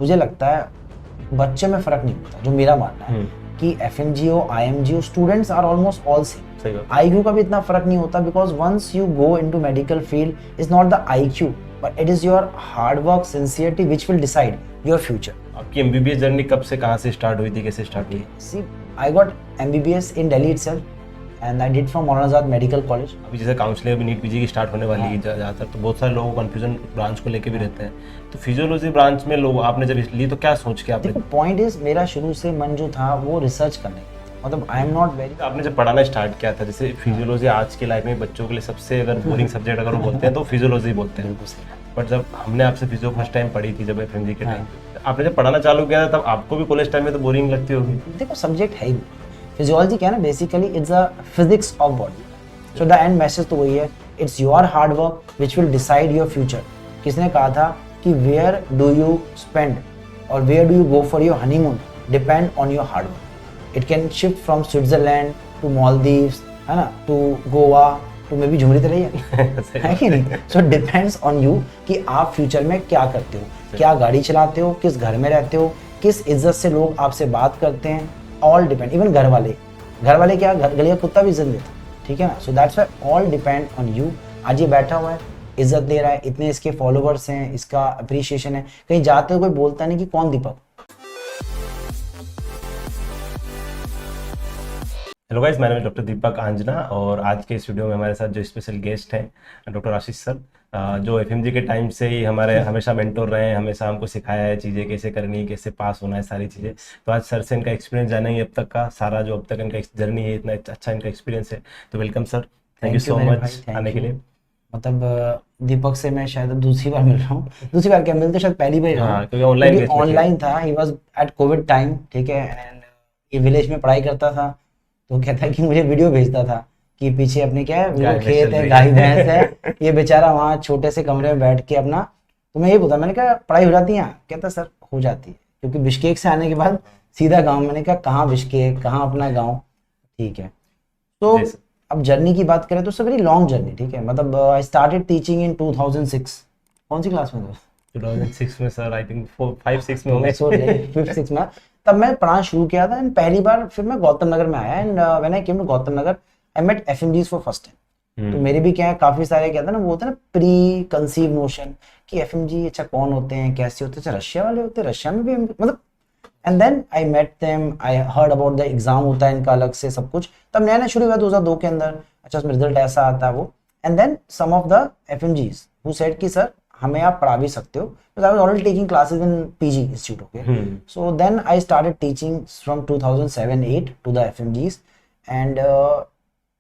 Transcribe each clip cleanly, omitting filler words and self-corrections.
मुझे लगता है बच्चे में फर्क नहीं पड़ता, जो मेरा मानना है कि एफएमजी हो आईएमजी हो, students are almost all same. IQ का भी इतना फर्क नहीं होता, because once you go into medical field is not the IQ but it is your hard work, sincerity which will decide your future. आपकी MBBS journey कब से कहाँ से स्टार्ट हुई थी, कैसे स्टार्ट हुई? So I got MBBS in Delhi itself and I did from Maulana Azad medical college. अभी जैसे काउंसलिंग अभी नीट पीजी की स्टार्ट होने वाली है ज़्यादातर, तो बहुत सारे लोगों को कन्फ्यूजन ब्रांच को लेके भी रहते हैं। तो फिजियोलॉजी ब्रांच में लोग आपने जब ली तो क्या सोच के आपने? देखो पॉइंट इज, मेरा शुरू से मन जो था वो रिसर्च करने का, मतलब आई एम नॉट वेरी। आपने जब पढ़ाना स्टार्ट किया था, जैसे फिजियोलॉजी आज की लाइफ में बच्चों के लिए सबसे अगर बोरिंग सब्जेक्ट अगर वो बोलते हैं तो फिजियोलॉजी बोलते हैं। बट जब हमने आपसे फिजियो फर्स्ट टाइम पढ़ी थी जब एफएमजी के टाइम, आपने जब पढ़ाना चालू किया था तब आपको भी कॉलेज टाइम में तो बोरिंग लगती होगी? देखो सब्जेक्ट है ही, फिजियोलॉजी क्या है ना, basically it's a physics of body. So the end message तो वही है, it's your hard work which will decide your future. किसने कहा था कि वेयर डू यू स्पेंड और where do you go for your honeymoon depend on your hard work. It can shift from Switzerland to Maldives, है ना, to Goa, to maybe Jhumri तरह है कि नहीं। सो डिपेंड्स ऑन यू कि आप future में क्या करते हो, क्या गाड़ी चलाते हो, किस घर में रहते हो, किस इज्जत से लोग आपसे बात करते हैं, ऑल डिपेंड। इवन घर वाले क्या, घर गली का कुत्ता भी इज्जत देता है, ठीक है ना। सो that's why all depend on you. आज ये बैठा हुआ है, इज्जत दे रहा है, इतने इसके फॉलोवर्स हैं, इसका अप्रिशिएशन है, कहीं जाते हुए कोई बोलता नहीं कि कौन दीपक। हेलो गाइस, मेरा नाम डॉक्टर दीपक आंजना और आज के इस वीडियो में हमारे साथ जो स्पेशल गेस्ट हैं डॉक्टर आशीष सर, जो एफएमजी के टाइम से ही हमारे हमेशा मेंटोर रहे हैं, हमेशा हमको सिखाया है चीज़ें कैसे करनी, कैसे पास होना है, सारी चीज़ें। तो आज सर से इनका एक्सपीरियंस जानेंगे, अब तक का सारा जो अब तक इनका जर्नी है, इतना अच्छा इनका एक्सपीरियंस है। तो welcome sir, thank you so much आने के लिए। मतलब दीपक से मैं शायद अब दूसरी बार मिल रहा हूँ, दूसरी बार क्या, मिलते शायद पहली बार। हाँ, क्योंकि ऑनलाइन था, he was at Covid time, ठीक है, एंड ये विलेज में पढ़ाई करता था, तो कहता है कि मुझे वीडियो भेजता था कि पीछे अपने क्या है, वो खेत है, गाय भैंस है, ये बेचारा वहाँ छोटे से कमरे में बैठ के अपना। तो मैं ये बोला, मैंने कहा पढ़ाई हो जाती है? कहता सर हो जाती है, क्योंकि बिश्केक से आने के बाद सीधा गाँव। मैंने कहा कहाँ बिश्केक, कहाँ अपना गाँव, ठीक है। तो अब जर्नी की बात करें तो it's a very long journey, ठीक है। मतलब आई स्टार्टेड टीचिंग इन 2006। कौन सी क्लास में था? 2006 में सर, आई थिंक 5-6 में होंगे, 5-6 में तब मैं पढ़ाना शुरू किया था। एंड पहली बार फिर मैं गौतम नगर में आया, and when I came to Gautam Nagar I met FMGs for first time. तो मेरे भी क्या है, काफी सारे क्या था ना, वो होता है ना प्री कंसीव नोशन कि एफएमजी अच्छा कौन होते हैं, कैसे होते हैं, अच्छा रशिया वाले होते हैं, रशिया में भी मतलब। And then I met them, I heard about the exam होता है इनका अलग से सब कुछ। तब नया नया शुरू हुआ 2002 के अंदर, अच्छा उसमें रिजल्ट ऐसा आता है वो। And then some of the FMGs who said कि सर हमें आप पढ़ा भी सकते हो, because I was already taking classes in PG Institute, okay. So then I started teaching from 2007-8 to the FMGs, and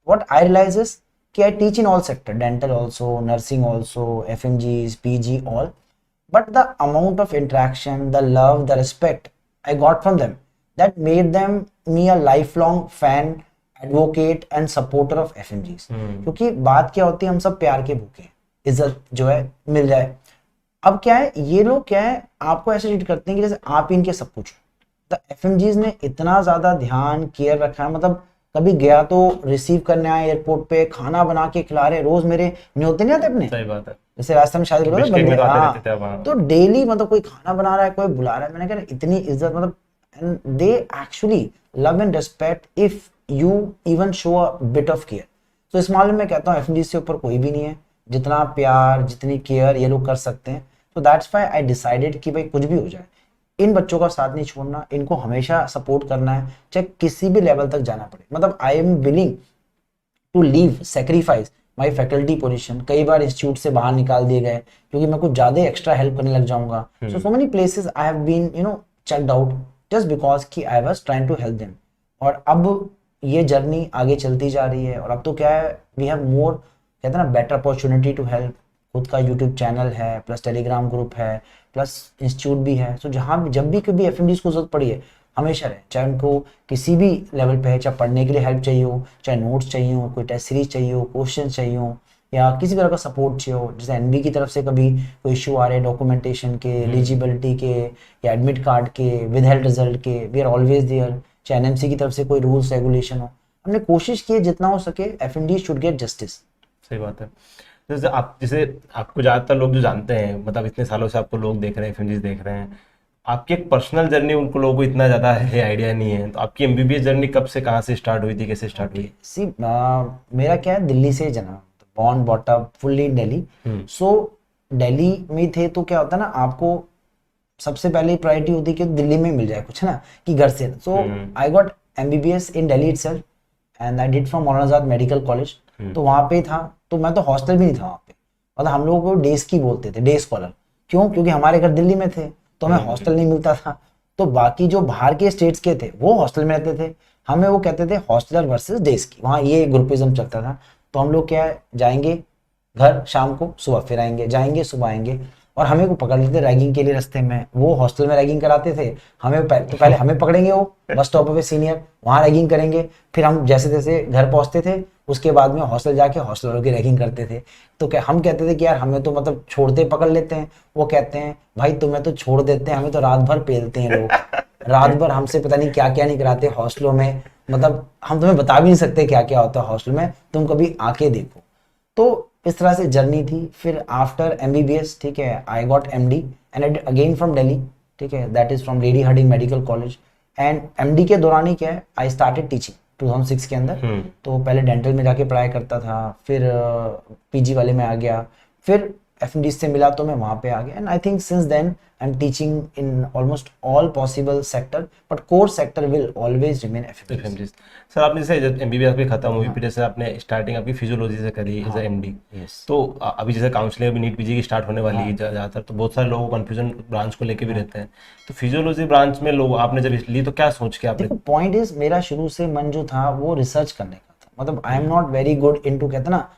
what I realized is कि I teach in all sector, dental also, nursing also, FMGs, PG, all. But the amount of interaction, the love, the respect I got from them, that made them me a lifelong fan, advocate and supporter of FMGs. क्योंकि बात क्या होती है, हम सब प्यार के भूखे, इज्जत जो है मिल जाए। अब क्या है, ये लोग क्या है, आपको ऐसे ट्रीट करते हैं कि जैसे आप ही इनके सब कुछ। द एफएमजीज ने इतना ज्यादा ध्यान केयर रखा है, मतलब कभी गया तो रिसीव करने आए एयरपोर्ट पे, खाना बना के खिला रहे, रोज मेरे न्योते नहीं आते अपने। सही बात है, जैसे रास्ते में शादी तो डेली मतलब कोई खाना बना रहा है, कोई बुला रहा है। मैंने कहा इतनी इज्जत, मतलब and they actually love and respect if you even show a bit of care. तो इस मामले में कहता हूँ एफएमजी से ऊपर कोई भी नहीं है, जितना प्यार जितनी केयर ये लोग कर सकते हैं। तो दैट्स व्हाई आई डिसाइडेड कि भाई कुछ भी हो जाए, इन बच्चों का साथ नहीं छोड़ना, इनको हमेशा सपोर्ट करना है, चाहे किसी भी लेवल तक जाना पड़े। मतलब I am willing to leave, sacrifice my faculty position. कई बार इंस्टीट्यूट से बाहर निकाल दिए गए क्योंकि मैं कुछ ज्यादा एक्स्ट्रा हेल्प करने लग जाऊंगा। So many places I have been checked out just because कि I was trying to help them. और अब ये जर्नी आगे चलती जा रही है, और अब तो क्या है, वी हैव मोर, कहते हैं ना, बेटर अपॉर्चुनिटी टू हेल्प। खुद का यूट्यूब चैनल है, प्लस टेलीग्राम ग्रुप है, प्लस इंस्टीट्यूट भी है। सो जहाँ भी जब भी कभी एफएमजीज को जरूरत पड़ी है, हमेशा रहे, चाहे उनको किसी भी लेवल पे है, चाहे पढ़ने के लिए हेल्प चाहिए हो, चाहे नोट्स चाहिए हो, कोई टेस्ट सीरीज चाहिए हो, क्वेश्चन चाहिए हो, या किसी तरह का सपोर्ट चाहिए हो। जैसे एनबी की तरफ से कभी कोई इशू आ रहे हैं डॉक्यूमेंटेशन के, एलिजिबिलिटी के, या एडमिट कार्ड के, विद हेल्थ रिजल्ट के, वी आर ऑलवेज देयर। चाहे एनएमसी की तरफ से कोई रूल्स रेगुलेशन हो, हमने कोशिश की है जितना हो सके एफएमडी शुड गेट जस्टिस। सही बात है। जैसे आपको ज़्यादातर लोग जो जानते हैं, मतलब इतने सालों से आपको लोग देख रहे हैं, एफएमजीज देख रहे हैं, आपकी एक पर्सनल जर्नी उनको लोगों को इतना ज़्यादा है आइडिया नहीं है, तो आपकी एमबीबीएस जर्नी कब से कहाँ से स्टार्ट हुई थी, कैसे स्टार्ट हुई? सी मेरा क्या है, दिल्ली से जना, born brought up fully in Delhi. So Delhi में थे तो क्या होता है ना, आपको सबसे पहले प्रायोरिटी होती है कि दिल्ली में मिल जाए कुछ ना, कि घर से। So I got MBBS in Delhi itself and I did from Maulana Azad medical college. तो वहाँ पे था, तो मैं तो हॉस्टल भी नहीं था वहाँ पे, मतलब हम लोगों को डे स्की बोलते थे, डे स्कॉलर। क्यों? क्योंकि हमारे घर दिल्ली में थे तो हमें हॉस्टल नहीं मिलता था। तो बाकी जो बाहर के स्टेट्स के थे वो हॉस्टल में रहते थे, हमें वो कहते थे हॉस्टलर वर्सेस डे स्की, वहाँ ये ग्रुपिज्म चलता था। तो हम लोग क्या है, जाएंगे घर शाम को, सुबह फिर आएंगे, जाएंगे सुबह आएंगे। और हमें को पकड़ लेते रैगिंग के लिए रास्ते में, वो हॉस्टल में रैगिंग कराते थे हमें। तो पहले हमें पकड़ेंगे वो बस स्टॉप पे सीनियर, वहाँ रैगिंग करेंगे, फिर हम जैसे जैसे घर पहुंचते थे उसके बाद में हॉस्टल जाके हॉस्टल वालों की रैगिंग करते थे। तो क्या हम कहते थे कि यार हमें तो मतलब छोड़ते पकड़ लेते हैं, वो कहते हैं भाई तुम्हें तो छोड़ देते हैं, हमें तो रात भर पेलते हैं लोग, रात भर हमसे पता नहीं क्या क्या नहीं कराते हॉस्टलों में, मतलब हम तुम्हें बता भी नहीं सकते क्या क्या होता है हॉस्टल में, तुम कभी आके देखो। तो इस तरह से जर्नी थी। फिर आफ्टर एमबीबीएस, ठीक है, I got MD and again from Delhi, ठीक है, that is from Lady Hardinge medical college. And MD के दौरान ही क्या है, आई स्टार्टेड टीचिंग 2006 के अंदर। तो पहले डेंटल में जाके पढ़ाई करता था, फिर पीजी वाले में आ गया, फिर एफएमडी से मिला तो मैं वहाँ पे आ गया। And I think since then I am teaching in almost all possible sector, but core sector will always remain FMD. Sir आपने जैसे एमबीबीएस आपकी खत्म हुई, फिर जैसे आपने स्टार्टिंग आपकी फिजियोलॉजी से करी एज ए एमडी, तो अभी जैसे काउंसलिंग अभी नीट पीजी की स्टार्ट होने वाली है ज़्यादातर, तो बहुत सारे लोगों को कंफ्यूजन ब्रांच को लेके भी रहते हैं। तो फिजियोलॉजी ब्रांच में लोग आपने जब ली तो क्या सोच के आपने? देखो पॉइंट इज, मेरा शुरू से मन जो था वो रिसर्च करने का था, मतलब I am not very good into, कहते ना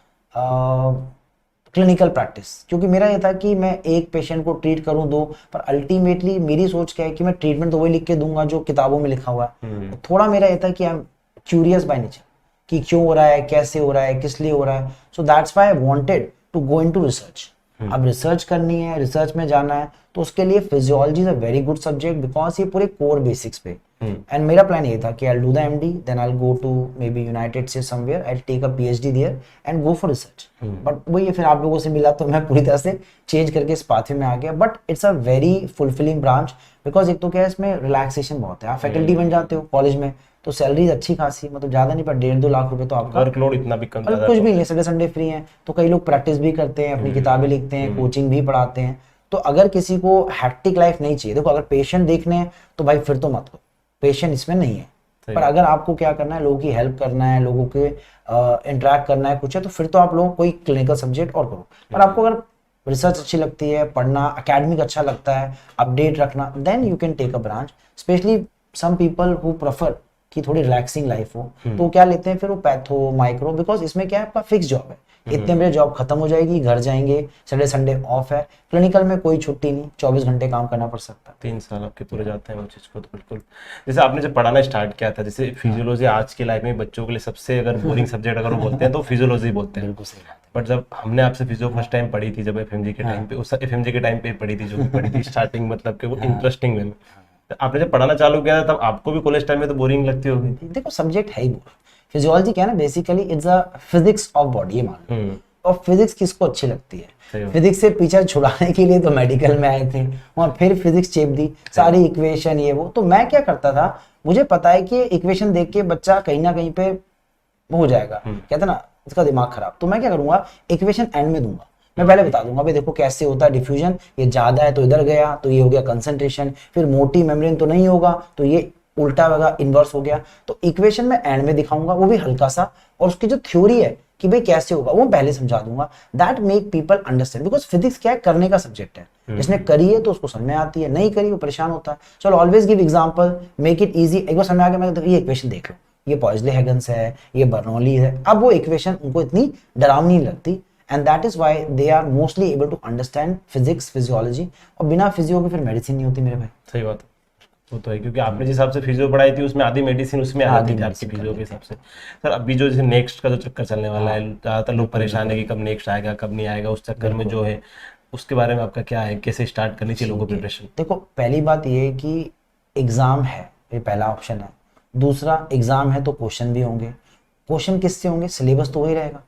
क्लिनिकल प्रैक्टिस। क्योंकि मेरा ये था कि मैं एक पेशेंट को ट्रीट करूं दो, पर अल्टीमेटली मेरी सोच क्या है कि मैं ट्रीटमेंट तो वही लिख के दूंगा जो किताबों में लिखा हुआ है। तो थोड़ा मेरा ये था कि I am curious by nature, कि क्यों हो रहा है, कैसे हो रहा है, किस लिए हो रहा है। So that's why I wanted to go into research. अब रिसर्च करनी है, रिसर्च में जाना है, तो उसके लिए physiology is a very good subject, because ये पूरे कोर बेसिक्स पे। एंड मेरा प्लान ये था कि I will do the MD, then I will go to maybe United States somewhere, I will take a PhD there and go for research. But वही फिर आप लोगों से मिला तो मैं पूरी तरह से चेंज करके इस पाथवे में आ गया। But it's a very fulfilling branch, because एक तो क्या है, इसमें रिलैक्सेशन बहुत है। आप फैकल्टी बन जाते हो कॉलेज में, तो सैलरी अच्छी खासी, मतलब ज्यादा नहीं पर 1.5-2 लाख रुपए तो आपका वर्कलोड इतना भी कम, कुछ भी नहीं, सैटरडे संडे फ्री है, तो कई लोग प्रैक्टिस भी करते हैं, अपनी किताबें लिखते हैं, कोचिंग भी पढ़ाते हैं। तो अगर किसी को हैक्टिक लाइफ नहीं चाहिए, देखो अगर पेशेंट देखने हैं तो भाई फिर तो मत करो, पेशेंट इसमें नहीं है। पर अगर आपको क्या करना है, लोगों की हेल्प करना है, लोगों के इंटरेक्ट करना है कुछ है, तो फिर तो आप लोग कोई क्लिनिकल सब्जेक्ट और करो। पर आपको अगर रिसर्च अच्छी लगती है, पढ़ना एकेडमिक अच्छा लगता है, अपडेट रखना, then you can take a branch. Specially some people who prefer कि थोड़ी रिलैक्सिंग लाइफ हो, तो क्या लेते हैं फिर वो पैथो, माइक्रो, बिकॉज इसमें क्या है, आपका फिक्स जॉब है, इतने बजे जॉब खत्म हो जाएगी, घर जाएंगे, सैटरडे संडे ऑफ है। क्लिनिकल में कोई छुट्टी नहीं, 24 घंटे काम करना पड़ सकता है। 3 साल आपके पूरे जाते हैं वो चीज़ को, तो बिल्कुल। जैसे आपने जब पढ़ाना स्टार्ट किया था, जैसे फिजियोलॉजी आज के लाइफ में बच्चों के लिए सबसे अगर बोरिंग सब्जेक्ट अगर वो बोलते हैं तो फिजियोलॉजी बोलते हैं। बिल्कुल सही बात है। बट जब हमने आपसे फिजियो फर्स्ट टाइम पढ़ी थी, जब एफएमजी के टाइम पे, उस एफएमजी के टाइम पे पढ़ी थी, जो भी पढ़ी थी स्टार्टिंग, मतलब कि वो इंटरेस्टिंग वे में, तो आपने जब पढ़ाना चालू किया था तब आपको भी कॉलेज टाइम में तो बोरिंग लगती होगी? देखो सब्जेक्ट है ही बोरिंग। फिजियोलॉजी क्या है ना, basically it's a physics of body, ये मान लो। और फिजिक्स किसको अच्छी लगती है? फिजिक्स से पीछे छुड़ाने के लिए तो मेडिकल में आए थे, वहां फिर फिजिक्स चेप दी, सारी इक्वेशन ये वो। तो मैं क्या करता था, मुझे पता है कि इक्वेशन देख के बच्चा कहीं ना कहीं पे हो जाएगा, कहते ना इसका दिमाग खराब। तो मैं क्या करूंगा, इक्वेशन एंड में दूंगा, मैं पहले बता दूंगा भाई देखो कैसे होता है डिफ्यूजन, ये ज्यादा है तो इधर गया तो ये हो गया कंसंट्रेशन, फिर मोटी मेम्ब्रेन तो नहीं होगा तो ये उल्टा होगा, इनवर्स हो गया। तो इक्वेशन में एंड में दिखाऊंगा, वो भी हल्का सा, और उसकी जो थ्योरी है कि भाई कैसे होगा वो पहले समझा दूंगा। That make people understand, because physics क्या है, करने का सब्जेक्ट है। जिसने करी है तो उसको समझ में आती है, नहीं करी वो परेशान होता है। चलो always give example, make it easy. एक बार समझ आ गया, मैं ये इक्वेशन देख लो, ये पॉइजले-हैगन्स है, ये बर्नौली है। अब वो इक्वेशन उनको इतनी डरावनी नहीं लगती, and that is why they are mostly able to understand physics, physiology. और बिना फिजियो के फिर मेडिसिन नहीं होती मेरे भाई। सही बात है, वो तो है, क्योंकि आपने जिस हिसाब से फिजियो पढ़ाई थी उसमें आधी मेडिसिन उसमें आ जाती थी आपकी फिजियो के हिसाब से। सर अभी जो जैसे नेक्स्ट का जो चक्कर चलने वाला है, ज़्यादातर लोग परेशान है कि कब नेक्स्ट आएगा कब नहीं आएगा, उस चक्कर में जो है उसके बारे में आपका क्या है, कैसे स्टार्ट करनी चाहिए लोगों को प्रिपरेशन? देखो पहली बात ये है कि एग्जाम है, ये पहला ऑप्शन है। दूसरा, एग्जाम है तो क्वेश्चन भी होंगे। क्वेश्चन किससे होंगे? सिलेबस तो वही रहेगा।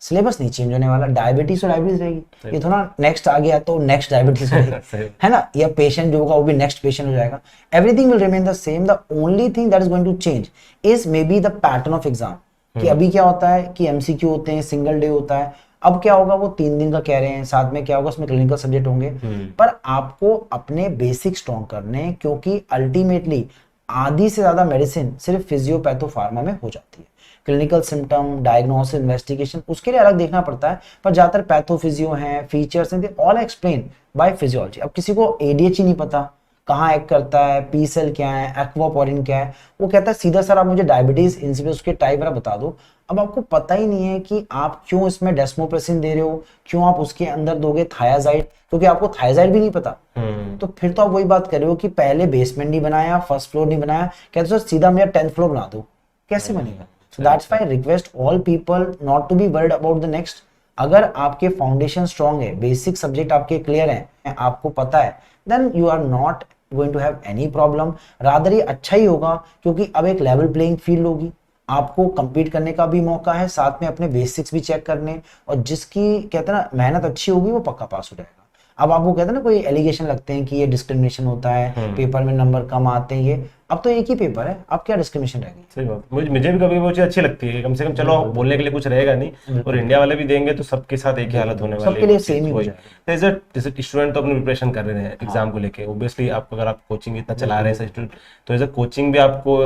सिलेबस नहीं चेंज होने वाला, डायबिटीज तो डायबिटीज रहेगी, ये थोड़ा नेक्स्ट आ गया तो नेक्स्ट डायबिटीज रहेगी, है ना, या पेशेंट जो होगा वो भी नेक्स्ट पेशेंट हो जाएगा, everything will remain the same, the only thing that is going to change is maybe the pattern of exam, कि अभी क्या होता है कि एमसीक्यू होते हैं, सिंगल डे होता है, अब क्या होगा वो 3 दिन का कह रहे हैं, साथ में क्या होगा उसमें क्लिनिकल सब्जेक्ट होंगे, पर आपको अपने बेसिक स्ट्रॉन्ग करने, क्योंकि अल्टीमेटली आधी से ज्यादा मेडिसिन सिर्फ फिजियोपैथो फार्मा में हो जाती है, क्लिनिकल सिम्टम, डायग्नोसिस, इन्वेस्टिगेशन उसके लिए अलग देखना पड़ता है, पर ज्यादातर पैथोफिजियो हैं, फीचर्स हैं, they all explain by physiology. अब किसी को एडीएचई नहीं पता कहाँ एक्ट करता है, पी सेल क्या है, एक्वापोरिन क्या है, वो कहता है सीधा सर आप मुझे डायबिटीज इंसिपिडस उसके टाइप वगैरह बता दो। अब आपको पता ही नहीं है कि आप क्यों इसमें डेस्मोप्रेसिन दे रहे हो, क्यों आप उसके अंदर दोगे थायाजाइड, क्योंकि आपको थायाजाइड भी नहीं पता, तो फिर तो आप वही बात कर रहे हो कि पहले बेसमेंट नहीं बनाया, फर्स्ट फ्लोर नहीं बनाया, कहते सर सीधा मेरा 10th फ्लोर बना दो, कैसे बनेगा? So that's why I request all people not to be worried about the next. अगर आपके फाउंडेशन स्ट्रॉन्ग है, बेसिक सब्जेक्ट आपके क्लियर हैं, आपको पता है, then you are not going to have any problem, rather ये अच्छा ही होगा, क्योंकि अब एक लेवल प्लेइंग फील्ड होगी, आपको compete करने का भी मौका है, साथ में अपने बेसिक्स भी चेक करने, और जिसकी कहते हैं ना मेहनत अच्छी होगी वो पक्का पास हो जाएगा। अब आपको कहते हैं ना कोई एलिगेशन लगते हैं कि ये डिस्क्रिमिनेशन होता है, पेपर में नंबर कम आते हैं, ये अब तो एक ही पेपर है, अब क्या डिस्क्रिमिनेशन रहेगी? सही बात, मुझे भी कभी वो चीज अच्छी लगती है, कम से कम चलो बोलने के लिए कुछ रहेगा नहीं, और इंडिया वाले भी देंगे तो सबके साथ एक ही हालत होने वाली है, सबके लिए सेम ही हो जाएगा। जैसे स्टूडेंट तो अपनी प्रिपरेशन कर रहे हैं एग्जाम को लेके, ऑब्वियसली आपको अगर आप कोचिंग इतना चला रहे हैं स्टूडेंट, तो एज अ कोचिंग भी आपको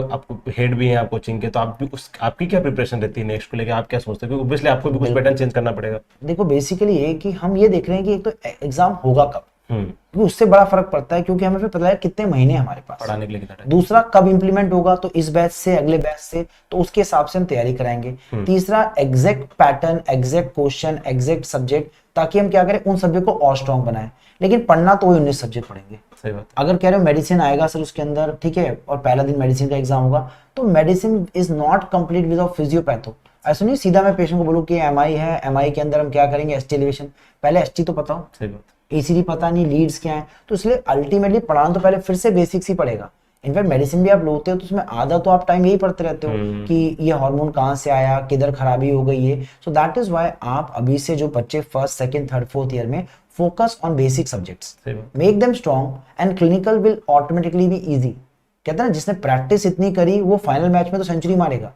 हेड भी है आप कोचिंग के, तो आप भी आपकी क्या प्रिपरेशन रहती है नेक्स्ट को लेके, आप क्या सोचते हो? ऑब्वियसली आपको भी कुछ पैटर्न चेंज करना पड़ेगा। देखो बेसिकली ये कि हम ये देख रहे हैं कि एक तो एग्जाम होगा कब, क्योंकि उससे बड़ा फर्क पड़ता है, क्योंकि हमें फिर पता है कितने महीने हमारे पास पढ़ाने के लिए कितना टाइम, दूसरा कब इंप्लीमेंट होगा, तो इस बैच से अगले बैच से, तो उसके हिसाब से हम तैयारी कराएंगे, तीसरा exact pattern, exact question, exact subject, ताकि हम क्या करें उन सब्जेक्ट को और स्ट्रॉन्ग बनाएं, लेकिन पढ़ना तो वही 19 सब्जेक्ट पढ़ेंगे। सही बात। अगर कह रहे हो मेडिसिन आएगा सर उसके अंदर, ठीक है, और पहला दिन मेडिसिन का एग्जाम होगा, तो medicine is not complete without physiopatho. ऐसा नहीं सीधा मैं पेशेंट को बोलूं कि एमआई है, एमआई के अंदर हम क्या करेंगे, एसटी एलिवेशन, पहले एसटी तो पता हो, सही बात, एसीडी पता नहीं, लीड्स क्या है, तो इसलिए अल्टीमेटली पढ़ाना तो पहले फिर से बेसिक्स ही पड़ेगा। इनफैक्ट मेडिसिन भी आप लोते हो तो उसमें आधा तो आप टाइम यही पढ़ते रहते हो कि ये हार्मोन कहाँ से आया, किधर खराबी हो गई है, सो दैट इज व्हाई आप अभी से जो बच्चे first, second, third, fourth year में focus on basic subjects, make them strong and clinical will automatically be easy. कहते हैं ना जिसने प्रैक्टिस इतनी करी वो फाइनल मैच में तो सेंचुरी मारेगा।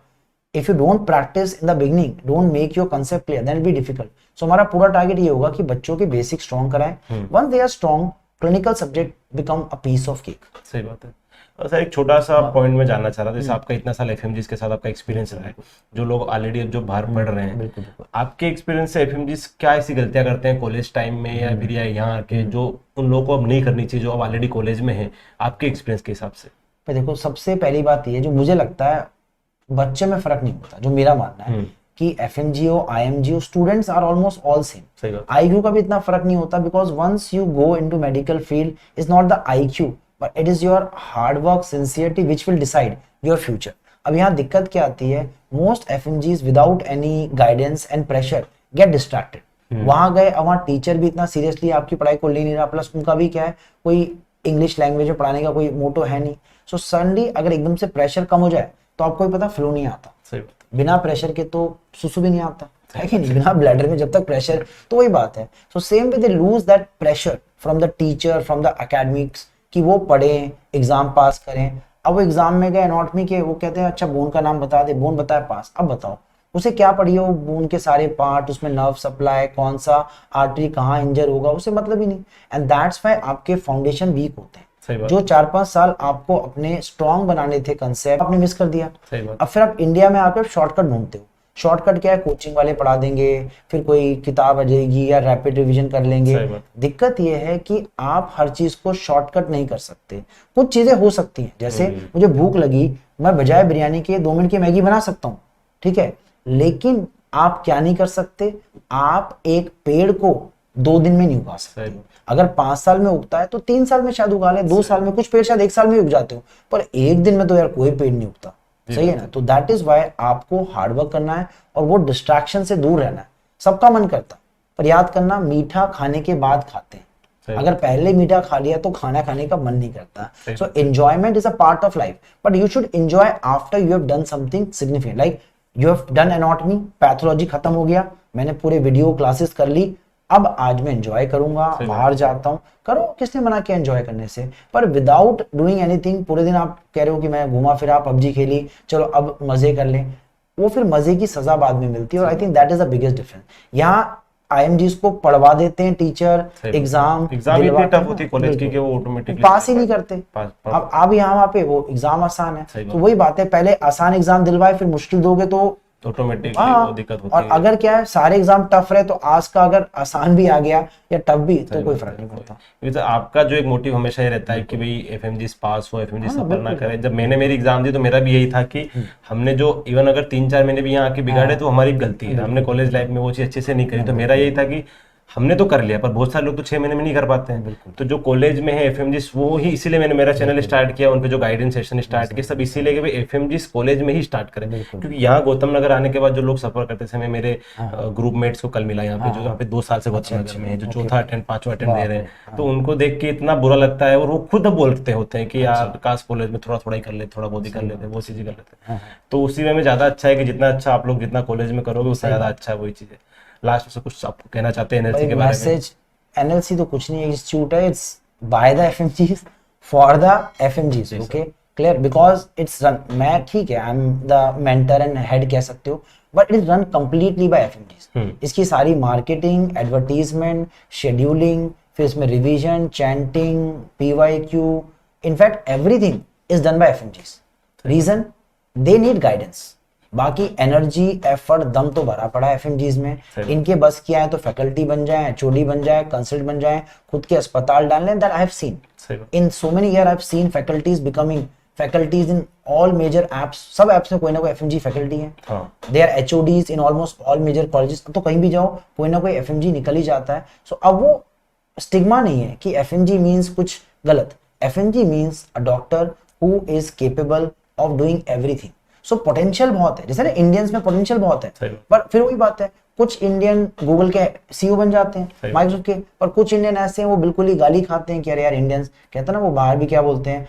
If you don't practice in the beginning, don't make your concept clear, then it will be difficult. So हमारा पूरा टारगेट ये होगा कि बच्चों के बेसिक स्ट्रॉन्ग कराएं। Once they are strong, clinical subject become a piece of cake. सही बात है। और सर एक छोटा सा पॉइंट में जानना चाह रहा था, जैसे आपका इतना साल एफएमजीज के साथ आपका एक्सपीरियंस रहा है, जो लोग ऑलरेडी अब जो बाहर पढ़ रहे हैं, आपके एक्सपीरियंस से एफएमजीज क्या ऐसी गलतियां करते हैं कॉलेज टाइम में या फिर या यहाँ के, जो उन लोगों को अब नहीं करनी चाहिए, जो अब ऑलरेडी कॉलेज में है, आपके एक्सपीरियंस के हिसाब से? पर देखो सबसे पहली बात ये जो मुझे लगता है बच्चे में फर्क नहीं होता, जो मेरा मानना है कि एफएमजीओ, आईएमजीओ students are almost all same. IQ का भी इतना फर्क नहीं होता, because once you go into medical field is not the IQ but it is your hard work, sincerity which will decide your future. अब यहाँ दिक्कत क्या आती है, most FMGs without any guidance and pressure get distracted. वहां गए, अब वहाँ टीचर भी इतना सीरियसली आपकी पढ़ाई को ले नहीं रहा, प्लस उनका भी क्या है कोई इंग्लिश लैंग्वेज में पढ़ाने का कोई मोटो है नहीं। सो सडनली अगर एकदम से प्रेशर कम हो जाए तो आपको भी पता फ्लो नहीं आता, बिना प्रेशर के तो सुसु भी नहीं आता है कि नहीं, बिना ब्लैडर में जब तक प्रेशर, तो वही बात है। So same way they lose that pressure from the teacher, from the academics, कि वो पढ़ें, एग्जाम पास करें। अब वो एग्जाम में गए एनाटॉमी के, वो कहते हैं अच्छा बोन का नाम बता दे, बोन बताया पास, अब बताओ उसे क्या पढ़िए, वो बोन के सारे पार्ट, उसमें नर्व सप्लाई, कौन सा आर्टरी कहाँ इंजर होगा, उसे मतलब ही नहीं। एंड दैट्स व्हाई आपके फाउंडेशन वीक होते हैं। जो 4-5 साल आपको अपने स्ट्रॉन्ग बनाने थे कंसेप्ट, आपने मिस कर दिया। अब फिर आप इंडिया में आकर शॉर्टकट ढूंढते हो। शॉर्टकट क्या है, कोचिंग वाले पढ़ा देंगे, फिर कोई किताब आ जाएगी या रैपिड रिवीजन कर लेंगे। दिक्कत यह है कि आप हर चीज को शॉर्टकट नहीं कर सकते। कुछ चीजें हो सकती हैं, जैसे मुझे भूख लगी, मैं बजाय बिरयानी के 2 मिनट की मैगी बना सकता हूँ, ठीक है, लेकिन आप क्या नहीं कर सकते, आप एक पेड़ को 2 दिन में नहीं उगा सकते। अगर 5 साल में उगता है तो 3 साल में शायद उगा ले, 2 साल में, कुछ पेड़ शायद 1 साल में उग जाते हो, पर एक दिन में तो यार कोई पेड़ नहीं उगता, सही है ना। तो दैट इज व्हाई आपको हार्डवर्क करना है और वो डिस्ट्रैक्शन से दूर रहना है। सबका मन करता, पर याद करना मीठा खाने के बाद खाते हैं, अगर पहले मीठा खा लिया तो खाना खाने का मन नहीं करता। So enjoyment is a part of life, but you should enjoy after you have done something significant, like you have done anatomy, pathology खत्म हो गया, मैंने पूरे वीडियो क्लासेस कर ली, अब आज मैं एंजॉय करूंगा, बाहर जाता हूँ, करो, किसने मना किया एंजॉय करने से। पर विदाउट डूइंग एनीथिंग, पूरे दिन आप कह रहे हो कि मैं घूमा फिरा, पबजी खेली, चलो अब मजे कर लें, वो फिर मजे की सजा बाद में मिलती है। और I think that is the biggest difference. यहाँ IMGs को पढ़वा देते हैं टीचर, एग्जाम इतनी टफ होती है कॉलेज की कि वो ऑटोमेटिकली पास ही नहीं करते। अब यहाँ पे वो एग्जाम आसान है, तो वही बात है, पहले आसान एग्जाम दिलवाए, फिर मुश्किल दोगे तो ऑटोमेटिकली वो दिक्कत होती और है। अगर क्या है, सारे एग्जाम टफ रहे तो आज का अगर आसान भी आ गया या टफ भी, तो कोई फर्क नहीं पड़ता। तो आपका जो एक मोटिव हमेशा ये रहता है कि भाई FMGs पास हो, FMGs सफर ना करें। जब मैंने मेरी एग्जाम दी तो मेरा भी यही था कि हमने जो इवन अगर 3-4 महीने भी यहाँ आके बिगाड़े तो हमारी गलती है, हमने कॉलेज लाइफ में वो चीज अच्छे से नहीं करी। तो मेरा यही था कि हमने तो कर लिया, पर बहुत सारे लोग तो 6 महीने में नहीं कर पाते हैं। तो जो कॉलेज में है FMGs, वो ही इसीलिए मैंने मेरा चैनल स्टार्ट किया, उनके जो गाइडेंस सेशन स्टार्ट किए, सब इसीलिए कि भाई FMGs कॉलेज में ही स्टार्ट करें। क्योंकि यहाँ गौतम नगर आने के बाद जो लोग सफर करते थे, मैं मेरे ग्रुप मेट्स को कल मिला यहाँ पे, जो यहाँ पे 2 साल से गौतम नगर में है, जो चौथा अटेंड 5वां अटेंड दे रहे हैं, तो उनको देख के इतना बुरा लगता है। और वो खुद बोलते होते हैं कि यार काश कॉलेज में थोड़ा थोड़ा ही कर लेते, थोड़ा बहुत ही कर लेते, वो चीजें कर लेते। तो उसी में ज्यादा अच्छा है कि जितना अच्छा आप लोग जितना कॉलेज में करोगे उससे ज्यादा अच्छा है वही चीजें। लास्ट में से कुछ आपको कहना चाहते हैं NLC के बारे में? NLC तो कुछ नहीं है, इंस्टीट्यूट है, it's by the FMGs for the FMGs, okay, clear, because it's run, मैं ठीक है, I am the mentor and head कह सकते हो, but it is run completely by FMGs। इसकी सारी मार्केटिंग, एडवर्टीजमेंट, शेड्यूलिंग, फिर इसमें revision, chanting, PYQ, in fact everything is done by FMGs। Reason, they need guidance. बाकी एनर्जी, एफर्ट, दम तो भरा पड़ा है FMGs में। इनके बस किया है तो फैकल्टी बन जाए, HOD बन जाए, कंसल्ट बन जाए, खुद के अस्पताल डाल लें। That I have seen in so many year, I have seen faculties becoming faculties in all major apps. सब एप्स में कोई ना कोई FMG फैकल्टी है। They are HODs in almost all major colleges. तो कहीं भी जाओ कोई ना कोई FMG निकल ही जाता है। सो अब वो स्टिग्मा नहीं है कि FMG मीन्स कुछ गलत। FMG means a doctor who is capable of doing everything. So potential बहुत है, जैसे ना इंडियंस में पोटेंशियल बहुत है, पर फिर वही बात है, कुछ इंडियन गूगल के CEO बन जाते हैं, माइक्रोसॉफ्ट के, पर कुछ इंडियन ऐसे हैं वो बिल्कुल ही गाली खाते हैं कि अरे यार इंडियंस, कहते हैं ना वो बाहर भी क्या बोलते हैं,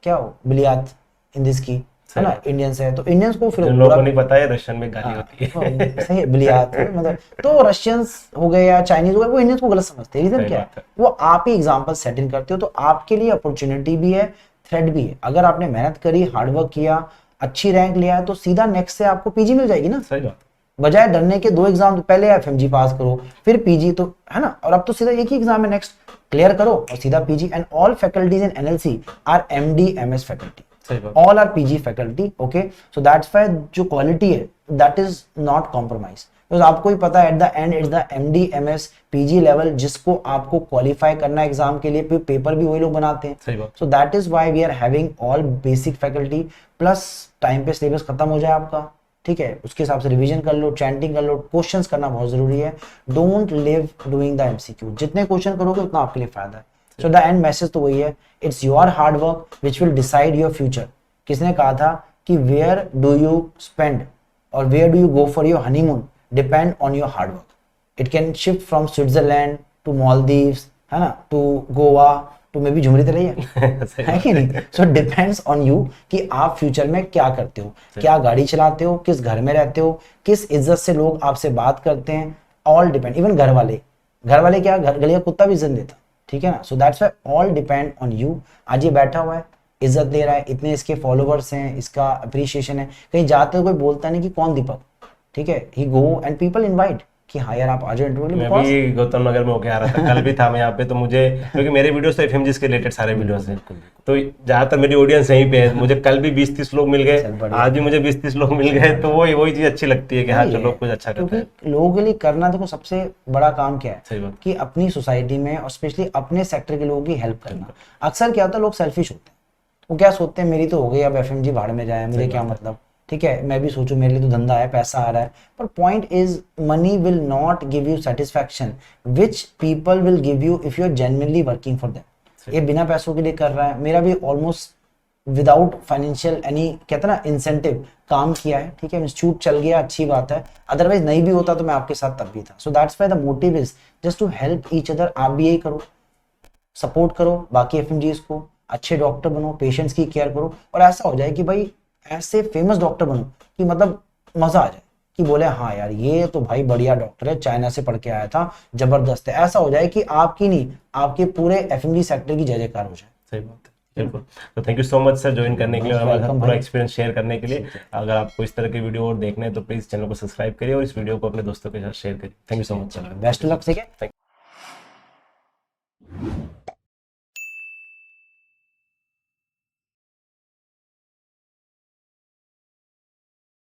क्या हो बिलियात इन दिस की, है ना, इंडियंस है तो इंडियंस को फिर लोगों को नहीं पता है रशियन में गाली होती है। सही है, बिलियात मतलब, तो रशियंस हो गए या चाइनीज हो गए, वो इंडियंस को गलत समझते हैं। रीजन क्या है, वो आप ही एग्जांपल सेट इन करते हो, तो आपके लिए अपॉर्चुनिटी भी है, थ्रेट भी है। अगर आपने मेहनत करी, हार्डवर्क किया, अच्छी रैंक लिया है, तो सीधा नेक्स्ट से आपको PG मिल जाएगी ना। सही बात। बजाय डरने के 2 एग्जाम, तो पहले FMG पास करो फिर PG, तो है ना, और अब तो सीधा एक ही एग्जाम है, नेक्स्ट क्लियर करो और सीधा PG। And all faculties in NLC are MD MS faculty, all are PG faculty, okay. So that's why जो क्वालिटी है that is not compromise, because आपको ही पता है at the end it's the MD MS PG level जिसको आपको qualify करना है एग्जाम के लिए, पेपर भी वही लोग बनाते हैं। So that is why we are having all basic faculty, plus time पे सिलेबस खत्म हो जाए आपका, ठीक है, उसके हिसाब से रिवीजन कर लो, चैंटिंग कर लो, क्वेश्चंस करना बहुत जरूरी है। Don't live doing the MCQ, जितने क्वेश्चन करोगे उतना आपके लिए फायदा है। सो द एंड मैसेज तो वही है, it's your hard work which will decide your future. किसने कहा था कि वेयर डू यू स्पेंड और where do you go for your honeymoon depend on your hard work. It can shift from Switzerland to Maldives, है ना, to Goa, to maybe Jhumri तले है कि नहीं। सो डिपेंड्स ऑन यू कि आप future में क्या करते हो, क्या गाड़ी चलाते हो, किस घर में रहते हो, किस इज्जत से लोग आपसे बात करते हैं, ऑल डिपेंड। इवन घर वाले क्या, घर गली का कुत्ता भी इज्जत देता, ठीक है ना। सो that's why all depend on you. आज ये बैठा हुआ है, इज्जत दे रहा है, इतने इसके फॉलोवर्स हैं, इसका अप्रिशिएशन है, कहीं जाते हुए कोई बोलता नहीं कि कौन दीपक, ठीक है, ही गो एंड पीपल इनवाइट कि हाँ यार आप आ जाओ इंटरव्यू। मैं भी गौतम नगर में होके आ रहा था, कल भी था मैं यहाँ पे, तो मुझे क्योंकि मेरे वीडियोस तो FMGs के रिलेटेड सारे वीडियोस हैं, तो ज्यादातर मेरी ऑडियंस यहीं पे है। मुझे कल भी 20-30 लोग मिल गए, आज भी मुझे 20-30 लोग मिल गए, तो वही चीज अच्छी लगती है कि हाँ चलो कुछ अच्छा करते हैं। लोगों के लिए करना देखो सबसे बड़ा काम क्या है कि अपनी सोसाइटी में और स्पेशली अपने सेक्टर के लोगों की हेल्प करना। अक्सर क्या होता है, लोग सेल्फिश होते हैं, वो क्या सोचते हैं मेरी तो हो गई, अब FMG भाड़ में जाए, मुझे क्या मतलब, ठीक है, मैं भी सोचूं मेरे लिए तो धंधा है, पैसा आ रहा है। पर point is money will not give you satisfaction which people will give you if you are genuinely working for them. ये बिना पैसों के लिए कर रहा है, मेरा भी ऑलमोस्ट विदाउट फाइनेंशियल एनी, कहते ना, इंसेंटिव काम किया है, ठीक है, इंस्टीट्यूट चल गया, अच्छी बात है, अदरवाइज नहीं भी होता तो मैं आपके साथ तब भी था। So that's why the motive is just to help each other. आप भी यही करो, सपोर्ट करो बाकी FMGs को, अच्छे डॉक्टर बनो, पेशेंट्स की केयर करो, और ऐसा हो जाए कि भाई ऐसे फेमस डॉक्टर बनो कि मतलब मजा आ जाए, कि बोले हाँ यार ये तो भाई बढ़िया डॉक्टर है, चाइना से पढ़ के आया था, जबरदस्त है, ऐसा हो जाए कि आपकी नहीं आपके पूरे एफएमजी सेक्टर की जय जयकार हो जाए। सही बात है, बिल्कुल। तो thank you so much sir join करने के लिए और हमारे साथ welcome पूरा भाई। एक्सपीरियंस शेयर करने के लिए। अगर आपको इस तरह के वीडियो और देखने हैं तो प्लीज चैनल को सब्सक्राइब करिए और इस वीडियो को अपने दोस्तों के साथ शेयर करिए। Thank you so much sir. Best luck. ठीक है।